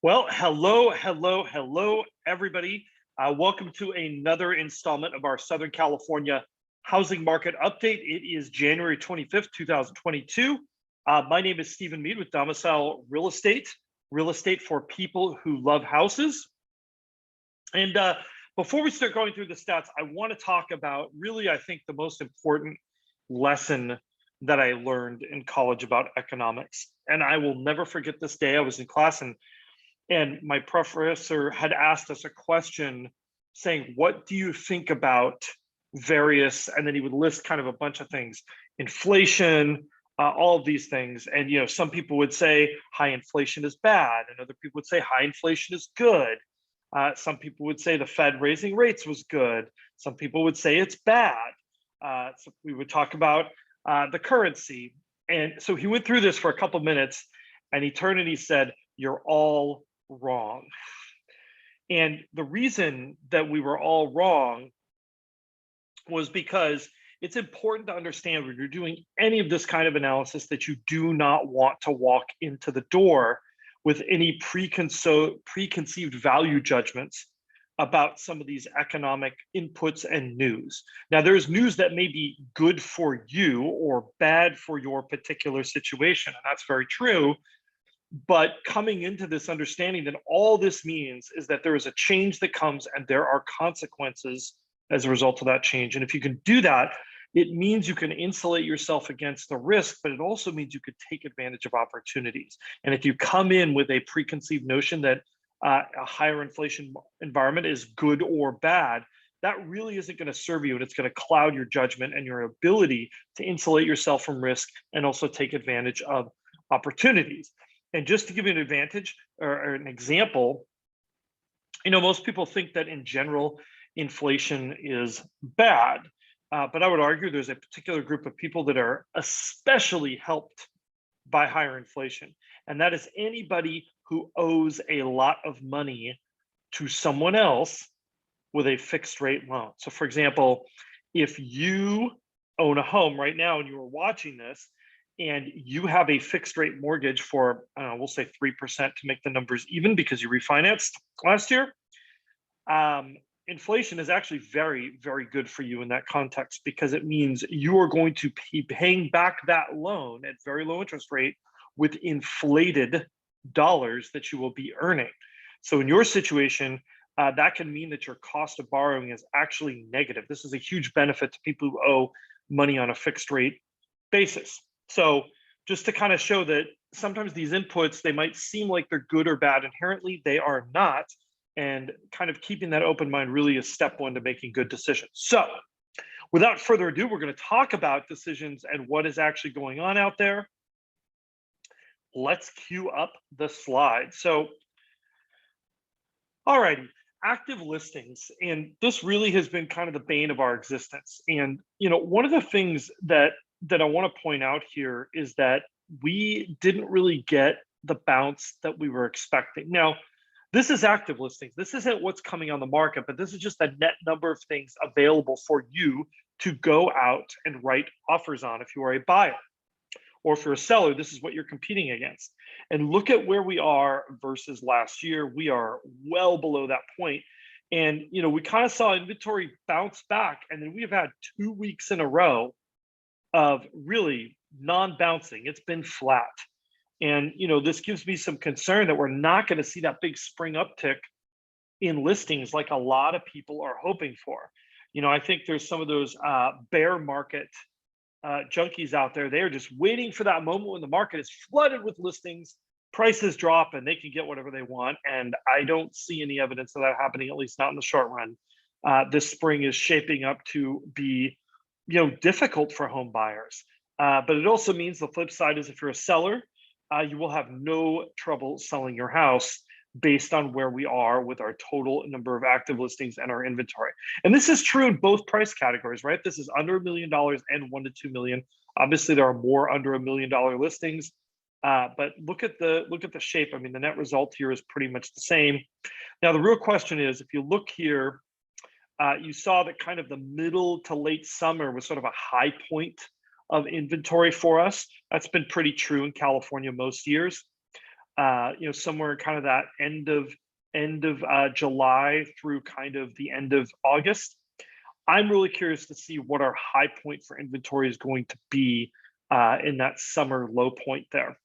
Well, hello, everybody. Welcome to another installment of our Southern California housing market update. It is January 25th, 2022. My name is Stephen Meade with Domicile real estate for people who love houses. And before we start going through the stats, I want to talk about really, I think, the most important lesson that I learned in college about economics. And I will never forget this day. I was in class and my professor had asked us a question saying, what do you think about various, and then he would list kind of a bunch of things, inflation, all of these things. And, some people would say high inflation is bad, and other people would say high inflation is good. Some people would say the Fed raising rates was good. Some people would say it's bad. So we would talk about the currency. And so he went through this for a couple minutes and he turned and he said, "You're all wrong." And the reason that we were all wrong was because it's important to understand when you're doing any of this kind of analysis that you do not want to walk into the door with any preconceived value judgments about some of these economic inputs and news. Now, there's news that may be good for you or bad for your particular situation, and that's very true. But coming into this understanding that all this means is that there is a change that comes and there are consequences as a result of that change. And if you can do that, it means you can insulate yourself against the risk, but it also means you could take advantage of opportunities. And if you come in with a preconceived notion that a higher inflation environment is good or bad, that really isn't going to serve you, and it's going to cloud your judgment and your ability to insulate yourself from risk and also take advantage of opportunities. And just to give you an advantage or an example, most people think that in general, inflation is bad. But I would argue there's a particular group of people that are especially helped by higher inflation. And that is anybody who owes a lot of money to someone else with a fixed rate loan. So for example, if you own a home right now and you are watching this, and you have a fixed rate mortgage for, we'll say 3% to make the numbers even because you refinanced last year, inflation is actually very, very good for you in that context because it means you are going to be paying back that loan at very low interest rate with inflated dollars that you will be earning. So in your situation, that can mean that your cost of borrowing is actually negative. This is a huge benefit to people who owe money on a fixed rate basis. So just to kind of show that sometimes these inputs, they might seem like they're good or bad inherently, they are not. And kind of keeping that open mind really is step one to making good decisions. So without further ado, we're going to talk about decisions and what is actually going on out there. Let's cue up the slide. So, all righty, active listings. And this really has been kind of the bane of our existence. And, one of the things that I want to point out here is that we didn't really get the bounce that we were expecting. Now, this is active listings. This isn't what's coming on the market, but this is just a net number of things available for you to go out and write offers on if you are a buyer. Or if you're a seller, this is what you're competing against. And look at where we are versus last year. We are well below that point. And, we kind of saw inventory bounce back, and then we have had 2 weeks in a row of really non-bouncing. It's been flat. And, this gives me some concern that we're not going to see that big spring uptick in listings like a lot of people are hoping for. I think there's some of those bear market junkies out there. They are just waiting for that moment when the market is flooded with listings, prices drop, and they can get whatever they want. And I don't see any evidence of that happening, at least not in the short run. This spring is shaping up to be difficult for home buyers. But it also means the flip side is if you're a seller, you will have no trouble selling your house based on where we are with our total number of active listings and our inventory. And this is true in both price categories, right? This is under $1 million and 1 to 2 million. Obviously, there are more under $1 million listings, but look at the shape. I mean, the net result here is pretty much the same. Now, the real question is, if you look here, you saw that kind of the middle to late summer was sort of a high point of inventory for us. That's been pretty true in California most years. somewhere kind of that end of July through kind of the end of August. I'm really curious to see what our high point for inventory is going to be in that summer low point there.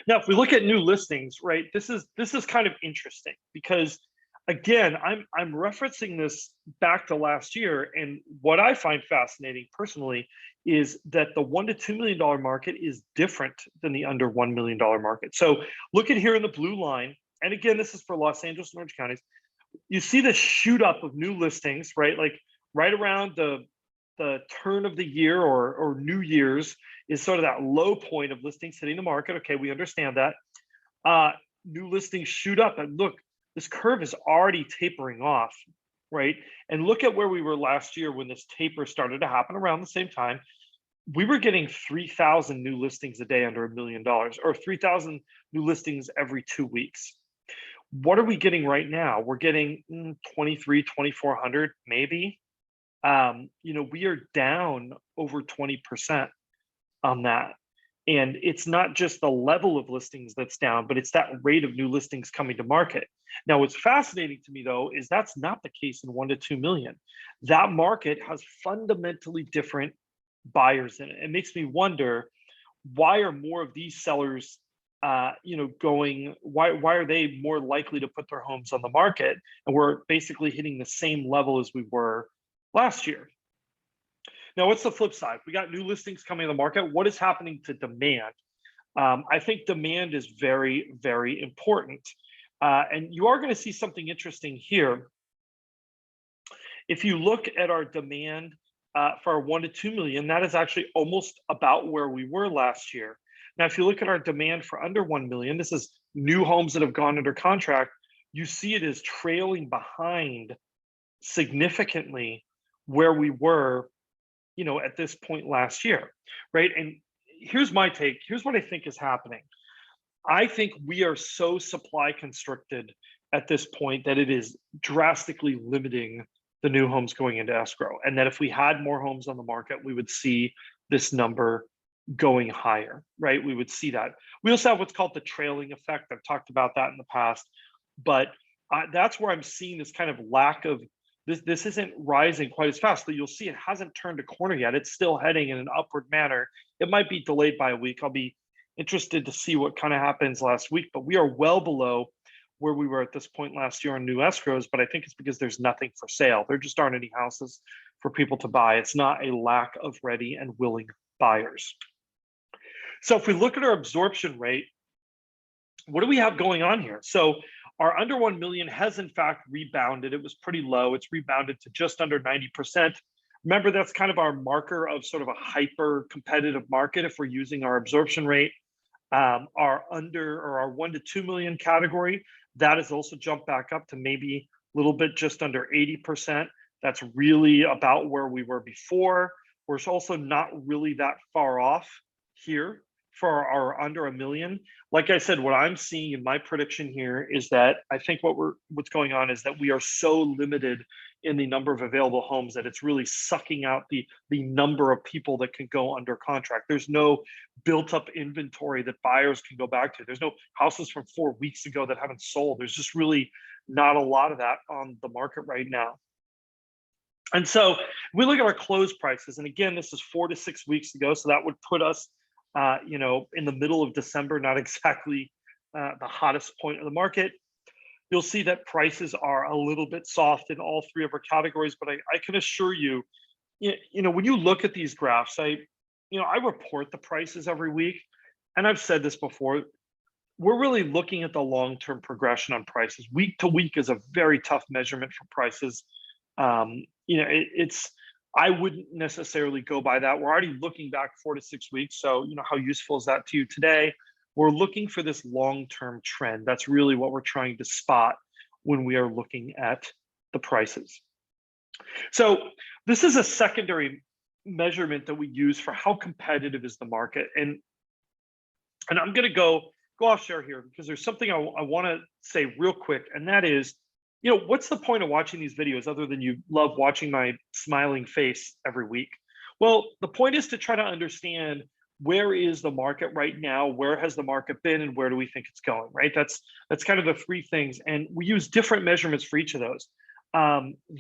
Now, if we look at new listings, right, this is kind of interesting because again, I'm referencing this back to last year, and what I find fascinating personally is that the $1 to $2 million market is different than the under $1 million market. So look at here in the blue line, and again, this is for Los Angeles and Orange counties. You see the shoot up of new listings, right? Like right around the turn of the year or New Year's is sort of that low point of listings hitting the market. Okay, we understand that. New listings shoot up, and look, this curve is already tapering off, right? And look at where we were last year when this taper started to happen around the same time. We were getting 3,000 new listings a day under $1 million, or 3,000 new listings every 2 weeks. What are we getting right now? We're getting 2,400 maybe. We are down over 20% on that. And it's not just the level of listings that's down, but it's that rate of new listings coming to market. Now, what's fascinating to me, though, is that's not the case in 1 to 2 million. That market has fundamentally different buyers in it. It makes me wonder, why are more of these sellers why are they more likely to put their homes on the market, and we're basically hitting the same level as we were last year? Now, what's the flip side? We got new listings coming to the market. What is happening to demand? I think demand is very, very important. And you are going to see something interesting here. If you look at our demand for our 1 to 2 million, that is actually almost about where we were last year. Now, if you look at our demand for under 1 million, this is new homes that have gone under contract, you see it is trailing behind significantly where we were, at this point last year, right? And here's my take. Here's what I think is happening. I think we are so supply constricted at this point that it is drastically limiting the new homes going into escrow. And that if we had more homes on the market, we would see this number going higher, right? We would see that. We also have what's called the trailing effect. I've talked about that in the past, but that's where I'm seeing this kind of lack of this isn't rising quite as fast. But you'll see it hasn't turned a corner yet. It's still heading in an upward manner. It might be delayed by a week. I'll be interested to see what kind of happens last week, but we are well below where we were at this point last year on new escrows. But I think it's because there's nothing for sale. There just aren't any houses for people to buy. It's not a lack of ready and willing buyers. So if we look at our absorption rate, what do we have going on here? So our under 1 million has in fact rebounded. It was pretty low. It's rebounded to just under 90%. Remember, that's kind of our marker of sort of a hyper competitive market if we're using our absorption rate. Our under or our 1 to 2 million category, that has also jumped back up to maybe a little bit just under 80%. That's really about where we were before. We're also not really that far off here for our under 1 million. Like I said, what I'm seeing in my prediction here is that I think what's going on is that we are so limited in the number of available homes that it's really sucking out the number of people that can go under contract. There's no built up inventory that buyers can go back to. There's no houses from 4 weeks ago that haven't sold. There's just really not a lot of that on the market right now. And so we look at our close prices, and again, this is 4 to 6 weeks ago, so that would put us in the middle of December, not exactly the hottest point of the market. You'll see that prices are a little bit soft in all three of our categories, but I can assure you, when you look at these graphs, I report the prices every week, and I've said this before, we're really looking at the long-term progression on prices. Week to week is a very tough measurement for prices. I wouldn't necessarily go by that. We're already looking back 4 to 6 weeks. So, how useful is that to you today? We're looking for this long-term trend. That's really what we're trying to spot when we are looking at the prices. So this is a secondary measurement that we use for how competitive is the market. And I'm going to go off share here because there's something I want to say real quick, and that is, what's the point of watching these videos other than you love watching my smiling face every week? Well, the point is to try to understand where is the market right now? Where has the market been, and where do we think it's going? Right. That's kind of the three things, and we use different measurements for each of those.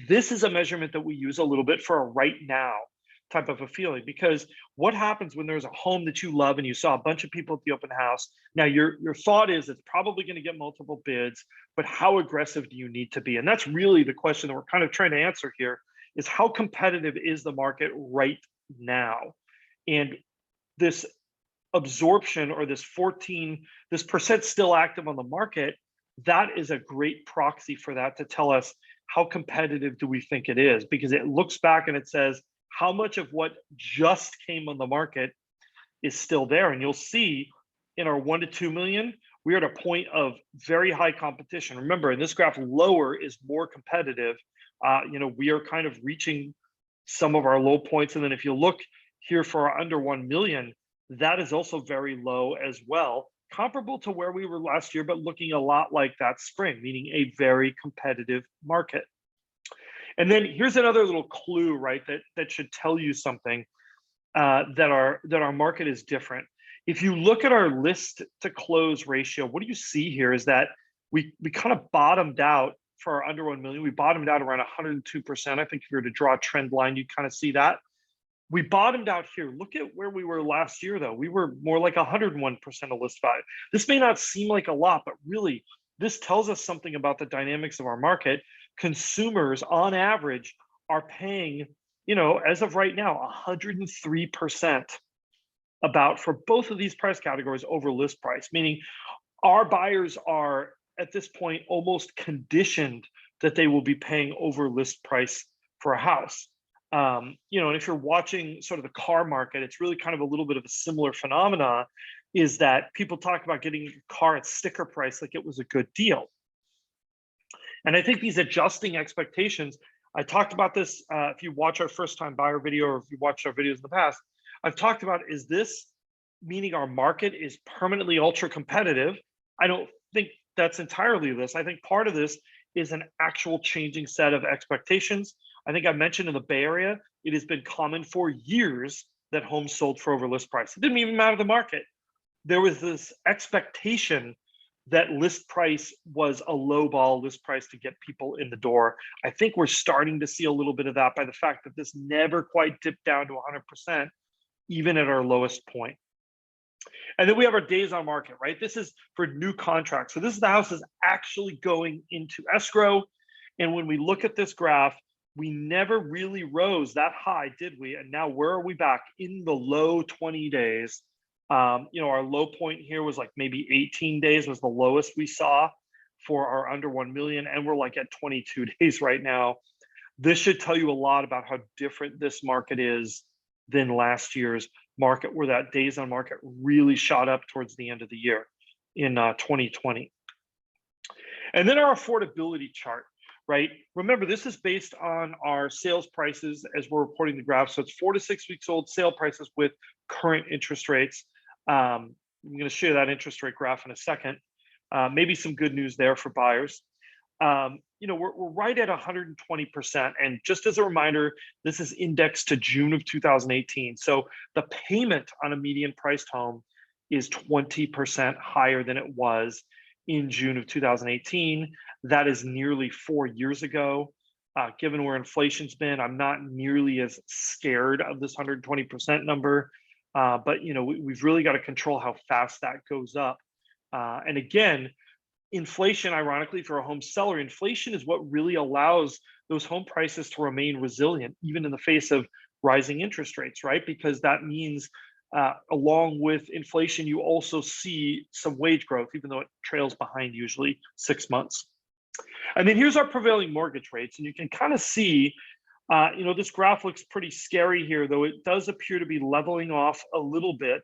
This is a measurement that we use a little bit for a right now type of a feeling, because what happens when there's a home that you love and you saw a bunch of people at the open house? Now your thought is it's probably going to get multiple bids, but how aggressive do you need to be? And that's really the question that we're kind of trying to answer here, is how competitive is the market right now? And this absorption, or this percent still active on the market, that is a great proxy for that, to tell us how competitive do we think it is, because it looks back and it says how much of what just came on the market is still there. And you'll see in our 1 to 2 million, we're at a point of very high competition. Remember, in this graph, lower is more competitive. We are kind of reaching some of our low points. And then if you look here for our under 1 million, that is also very low as well, comparable to where we were last year, but looking a lot like that spring, meaning a very competitive market. And then here's another little clue, right, that should tell you something, that our market is different. If you look at our list to close ratio, what do you see here is that we kind of bottomed out for our under 1 million. We bottomed out around 102%. I think if you were to draw a trend line, you kind of see that. We bottomed out here. Look at where we were last year, though. We were more like 101% of list value. This may not seem like a lot, but really, this tells us something about the dynamics of our market. Consumers, on average, are paying, as of right now, 103% about for both of these price categories over list price, meaning our buyers are at this point almost conditioned that they will be paying over list price for a house. And if you're watching sort of the car market, it's really kind of a little bit of a similar phenomena, is that people talk about getting a car at sticker price like it was a good deal. And I think these adjusting expectations, I talked about this, if you watch our first time buyer video, or if you watched our videos in the past, I've talked about, is this meaning our market is permanently ultra competitive? I don't think that's entirely this. I think part of this is an actual changing set of expectations. I think I mentioned in the Bay Area, it has been common for years that homes sold for over list price. It didn't even matter the market. There was this expectation that list price was a low ball list price to get people in the door. I think we're starting to see a little bit of that by the fact that this never quite dipped down to 100%, even at our lowest point. And then we have our days on market, right? This is for new contracts. So this is the house is actually going into escrow. And when we look at this graph, we never really rose that high, did we? And now where are we back? In the low 20 days. Our low point here was like maybe 18 days was the lowest we saw for our under 1 million. And we're like at 22 days right now. This should tell you a lot about how different this market is than last year's market, where that days on market really shot up towards the end of the year in 2020. And then our affordability chart, right? Remember, this is based on our sales prices as we're reporting the graph. So it's 4 to 6 weeks old sale prices with current interest rates. I'm going to show you that interest rate graph in a second. Maybe some good news there for buyers. We're right at 120%. And just as a reminder, this is indexed to June of 2018. So the payment on a median priced home is 20% higher than it was in June of 2018. That is nearly 4 years ago. Given where inflation's been, I'm not nearly as scared of this 120% number. But we've really got to control how fast that goes up. And again, inflation, ironically, for a home seller, inflation is what really allows those home prices to remain resilient, even in the face of rising interest rates, right? Because that means along with inflation, you also see some wage growth, even though it trails behind usually 6 months. And then here's our prevailing mortgage rates. And you can kind of see, this graph looks pretty scary here, though it does appear to be leveling off a little bit.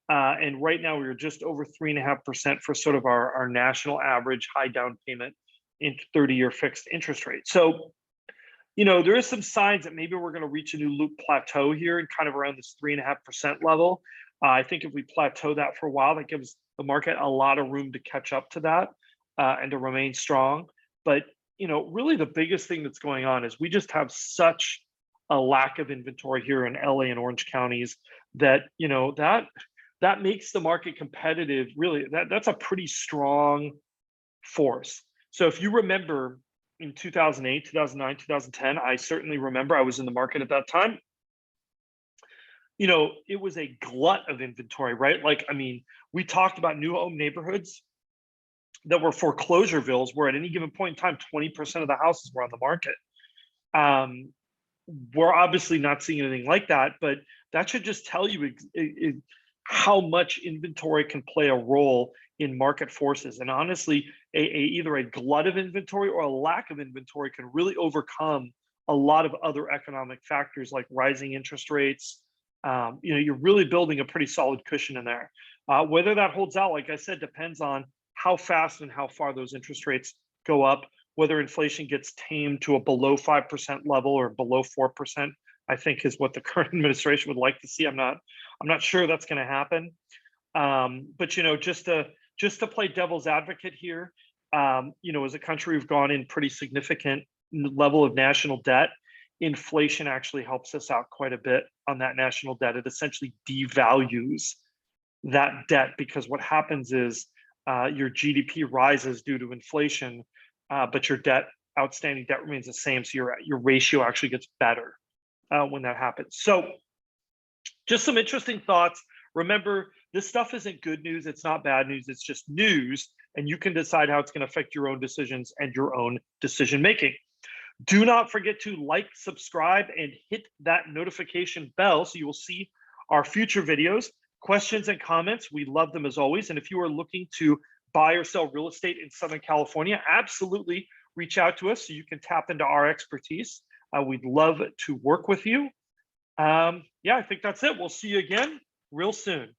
And right now we're just over 3.5% for sort of our national average high down payment in 30-year fixed interest rate. So, there is some signs that maybe we're going to reach a new loop plateau here and kind of around this 3.5% level. I think if we plateau that for a while, that gives the market a lot of room to catch up to that and to remain strong. But, really the biggest thing that's going on is we just have such a lack of inventory here in LA and Orange counties that, that makes the market competitive. Really, that's a pretty strong force. So if you remember in 2008, 2009, 2010, I certainly remember I was in the market at that time. It was a glut of inventory, right? Like, I mean, we talked about new home neighborhoods that were foreclosurevilles where at any given point in time, 20% of the houses were on the market. We're obviously not seeing anything like that, but that should just tell you how much inventory can play a role in market forces. And honestly, either a glut of inventory or a lack of inventory can really overcome a lot of other economic factors like rising interest rates. You're really building a pretty solid cushion in there. Whether that holds out, like I said, depends on how fast and how far those interest rates go up, whether inflation gets tamed to a below 5% level or below 4%, I think is what the current administration would like to see. I'm not sure that's going to happen. But just to play devil's advocate here, as a country, we've gone in pretty significant level of national debt. Inflation actually helps us out quite a bit on that national debt. It essentially devalues that debt because what happens is your GDP rises due to inflation, but your outstanding debt remains the same. So your ratio actually gets better when that happens. So just some interesting thoughts. Remember, this stuff isn't good news. It's not bad news. It's just news. And you can decide how it's going to affect your own decisions and your own decision making. Do not forget to like, subscribe, and hit that notification bell so you will see our future videos. Questions and comments, we love them as always. And if you are looking to buy or sell real estate in Southern California, absolutely reach out to us so you can tap into our expertise. We'd love to work with you. I think that's it. We'll see you again real soon.